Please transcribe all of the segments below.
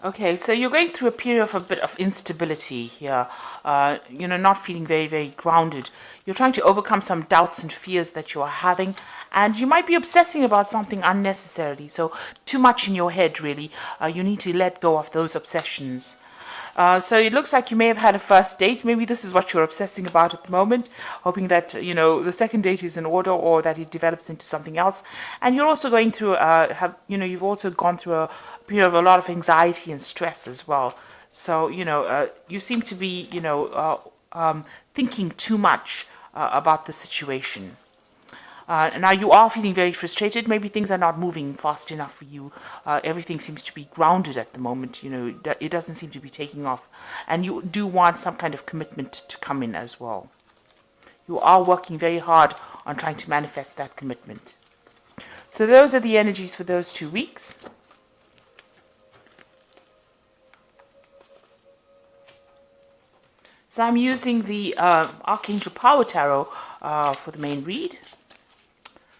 Okay, so you're going through a period of a bit of instability here, not feeling very, very grounded. You're trying to overcome some doubts and fears that you are having, and you might be obsessing about something unnecessarily. So, too much in your head, really. You need to let go of those obsessions. So it looks like you may have had a first date. Maybe this is what you're obsessing about at the moment, hoping that the second date is in order or that it develops into something else. And you're also going through you've also gone through a period of a lot of anxiety and stress as well. So you seem to be thinking too much about the situation. Now you are feeling very frustrated. Maybe things are not moving fast enough for you. Everything seems to be grounded at the moment. It doesn't seem to be taking off, and you do want some kind of commitment to come in as well. You are working very hard on trying to manifest that commitment. So those are the energies for those 2 weeks. So I'm using the Archangel Power Tarot for the main read.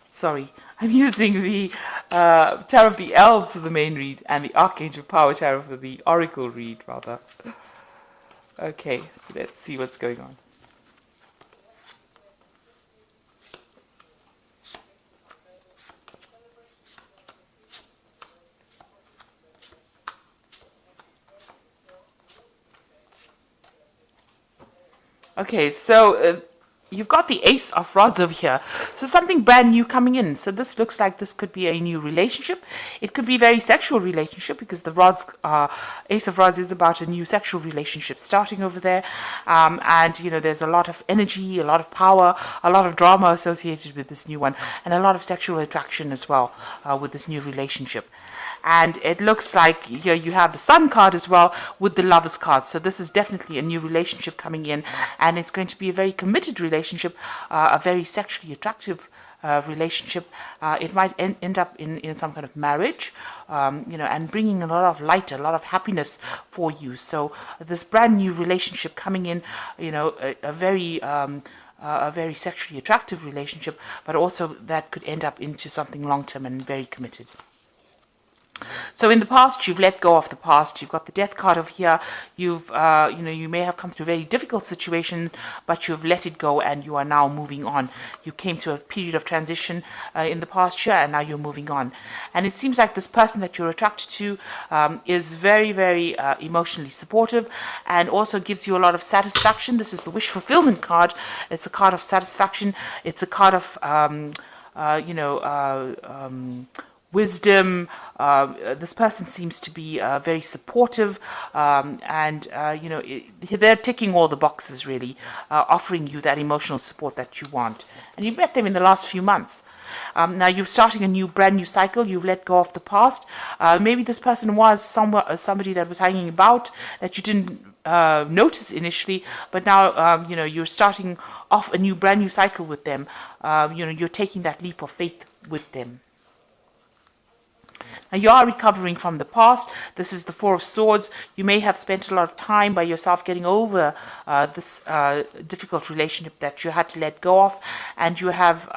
Sorry, I'm using the Tarot of the Elves for the main read and the Archangel Power Tarot for the Oracle read, rather. Okay, so let's see what's going on. Okay, so you've got the Ace of Rods over here. So something brand new coming in. So this looks like this could be a new relationship. It could be a very sexual relationship because the rods, Ace of Rods is about a new sexual relationship starting over there. And there's a lot of energy, a lot of power, a lot of drama associated with this new one, and a lot of sexual attraction as well with this new relationship. And it looks like here you have the Sun card as well with the Lovers card. So this is definitely a new relationship coming in, and it's going to be a very committed relationship, a very sexually attractive relationship. It might end up in some kind of marriage, and bringing a lot of light, a lot of happiness for you. So this brand new relationship coming in, a very sexually attractive relationship, but also that could end up into something long-term and very committed. So in the past, you've let go of the past. You've got the Death card over here. You may have come through a very difficult situation, but you've let it go and you are now moving on. You came through a period of transition in the past year, and now you're moving on. And it seems like this person that you're attracted to is very, very emotionally supportive and also gives you a lot of satisfaction. This is the Wish Fulfillment card. It's a card of satisfaction. It's a card of wisdom. This person seems to be very supportive, and they're ticking all the boxes, really, offering you that emotional support that you want. And you've met them in the last few months. Now you're starting a brand new cycle. You've let go of the past. Maybe this person was somebody that was hanging about that you didn't notice initially, but now you're starting off a brand new cycle with them. You're taking that leap of faith with them. Now you are recovering from the past. This is the Four of Swords. You may have spent a lot of time by yourself getting over this difficult relationship that you had to let go of, and you have,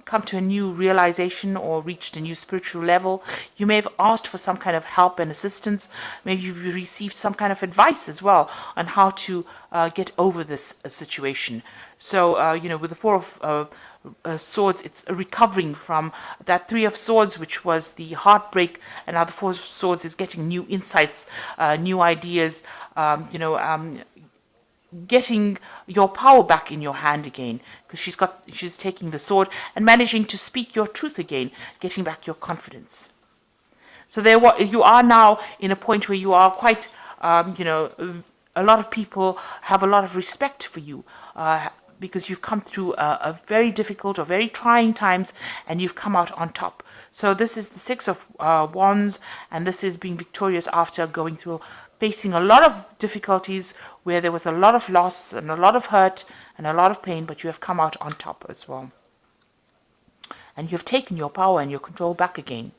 come to a new realization or reached a new spiritual level. You may have asked for some kind of help and assistance. Maybe you've received some kind of advice as well on how to get over this situation. So, with the Four of Swords, it's recovering from that Three of Swords, which was the heartbreak, and now the Four of Swords is getting new insights, new ideas, getting your power back in your hand again, because she's taking the sword and managing to speak your truth again, getting back your confidence. So you are now in a point where you are quite, a lot of people have a lot of respect for you, because you've come through a very difficult or very trying times, and you've come out on top. So this is the Six of Wands, and this is being victorious after going through, facing a lot of difficulties where there was a lot of loss and a lot of hurt and a lot of pain, but you have come out on top as well. And you've taken your power and your control back again.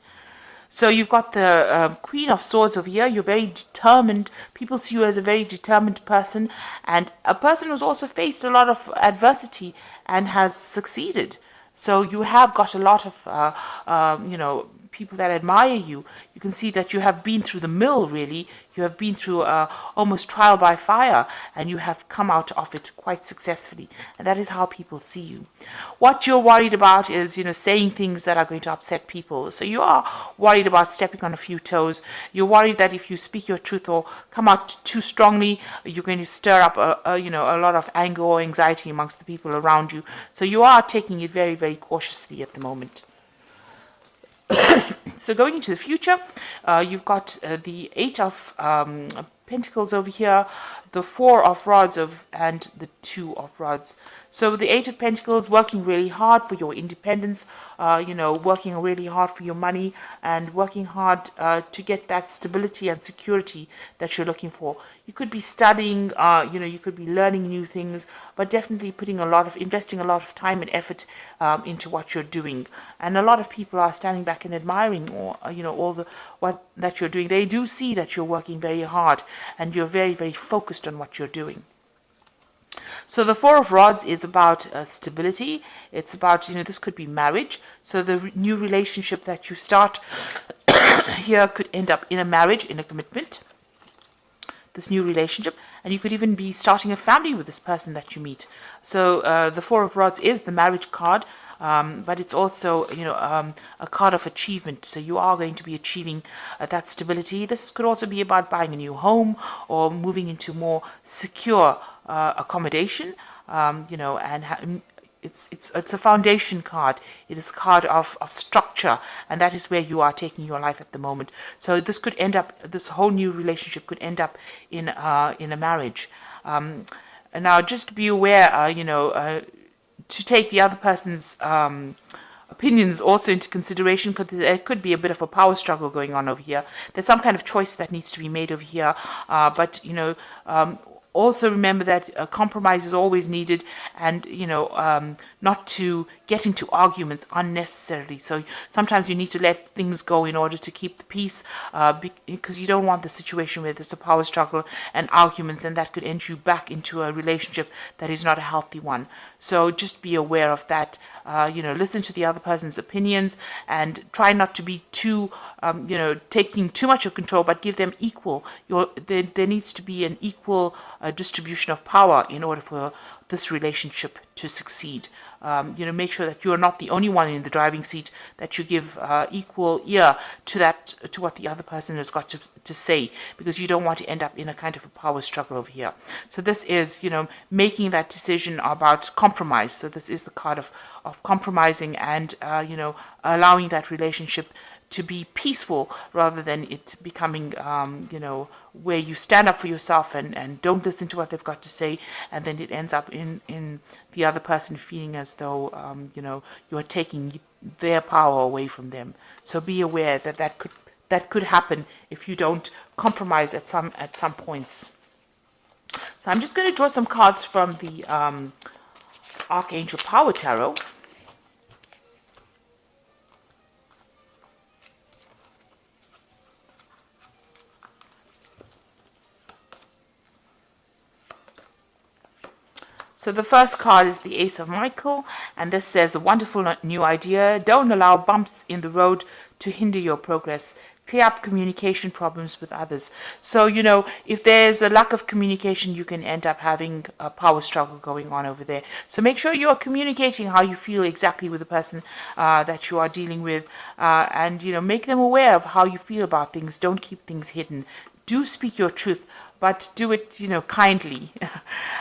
So you've got the Queen of Swords over here. You're very determined. People see you as a very determined person, and a person who's also faced a lot of adversity and has succeeded. So you have got a lot of, people that admire you. You can see that you have been through the mill, really. You have been through almost trial by fire, and you have come out of it quite successfully. And that is how people see you. What you're worried about is, saying things that are going to upset people. So you are worried about stepping on a few toes. You're worried that if you speak your truth or come out too strongly, you're going to stir up a lot of anger or anxiety amongst the people around you. So you are taking it very, very cautiously at the moment. So going into the future, you've got the Eight of Pentacles over here, the Four of Rods and the Two of Rods. So the Eight of Pentacles, working really hard for your independence, working really hard for your money, and working hard to get that stability and security that you're looking for. You could be studying, you could be learning new things, but definitely investing a lot of time and effort into what you're doing. And a lot of people are standing back and admiring, what that you're doing. They do see that you're working very hard and you're very, very focused on what you're doing. So the Four of Rods is about stability. It's about, this could be marriage. So the new relationship that you start here could end up in a marriage, in a commitment, this new relationship. And you could even be starting a family with this person that you meet. So the Four of Rods is the marriage card. But it's also, a card of achievement. So you are going to be achieving that stability. This could also be about buying a new home or moving into more secure accommodation. It's a foundation card. It is a card of structure, and that is where you are taking your life at the moment. So this whole new relationship could end up in a marriage. And now just be aware, to take the other person's opinions also into consideration, because there could be a bit of a power struggle going on over here. There's some kind of choice that needs to be made over here, but also remember that a compromise is always needed, and not to get into arguments unnecessarily. So sometimes you need to let things go in order to keep the peace, because you don't want the situation where there's a power struggle and arguments, and that could end you back into a relationship that is not a healthy one. So just be aware of that. Listen to the other person's opinions and try not to be too, taking too much of control, but give them equal. There needs to be an equal distribution of power in order for this relationship to succeed. Make sure that you are not the only one in the driving seat, that you give equal ear to what the other person has got to say, because you don't want to end up in a kind of a power struggle over here. So this is, making that decision about compromise. So this is the card of compromising and, allowing that relationship to be peaceful rather than it becoming, where you stand up for yourself and don't listen to what they've got to say, and then it ends up in the other person feeling as though, you are taking their power away from them. So be aware that could happen if you don't compromise at some points. So I'm just going to draw some cards from the Archangel Power Tarot. So the first card is the Ace of Michael, and this says, a wonderful new idea. Don't allow bumps in the road to hinder your progress. Clear up communication problems with others. So, if there's a lack of communication, you can end up having a power struggle going on over there. So make sure you are communicating how you feel exactly with the person that you are dealing with, and, make them aware of how you feel about things. Don't keep things hidden. Do speak your truth, but do it, kindly.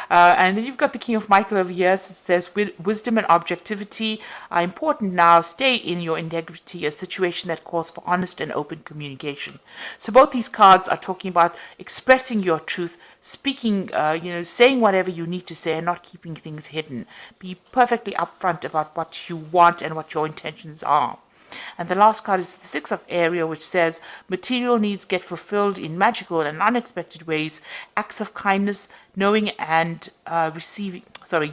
And then you've got the King of Michael over here. So it says, wisdom and objectivity are important now. Stay in your integrity, a situation that calls for honest and open communication. So both these cards are talking about expressing your truth, speaking, saying whatever you need to say and not keeping things hidden. Be perfectly upfront about what you want and what your intentions are. And the last card is the Six of Ariel, which says, material needs get fulfilled in magical and unexpected ways. Acts of kindness knowing and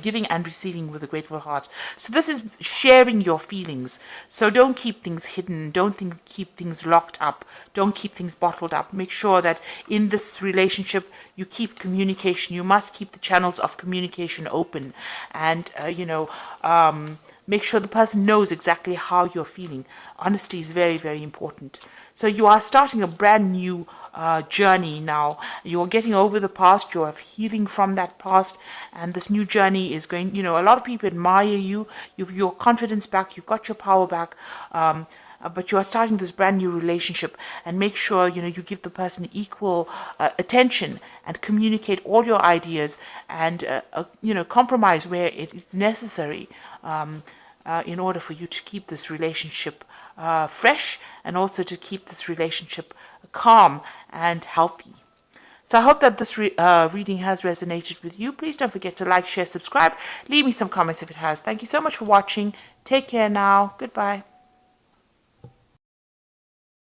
giving and receiving with a grateful heart. So this is sharing your feelings. So don't keep things hidden. Don't keep things locked up. Don't keep things bottled up. Make sure that in this relationship you keep communication. You must keep the channels of communication open, and make sure the person knows exactly how you're feeling. Honesty is very, very important. So you are starting a brand new journey now. You're getting over the past, you're healing from that past, and this new journey is going, a lot of people admire you, you've your confidence back, you've got your power back, but you are starting this brand new relationship, and make sure, you give the person equal attention and communicate all your ideas, and, compromise where it is necessary, in order for you to keep this relationship fresh, and also to keep this relationship calm and healthy. So I hope that this reading has resonated with you. Please don't forget to like, share, subscribe. Leave me some comments if it has. Thank you so much for watching. Take care now. Goodbye.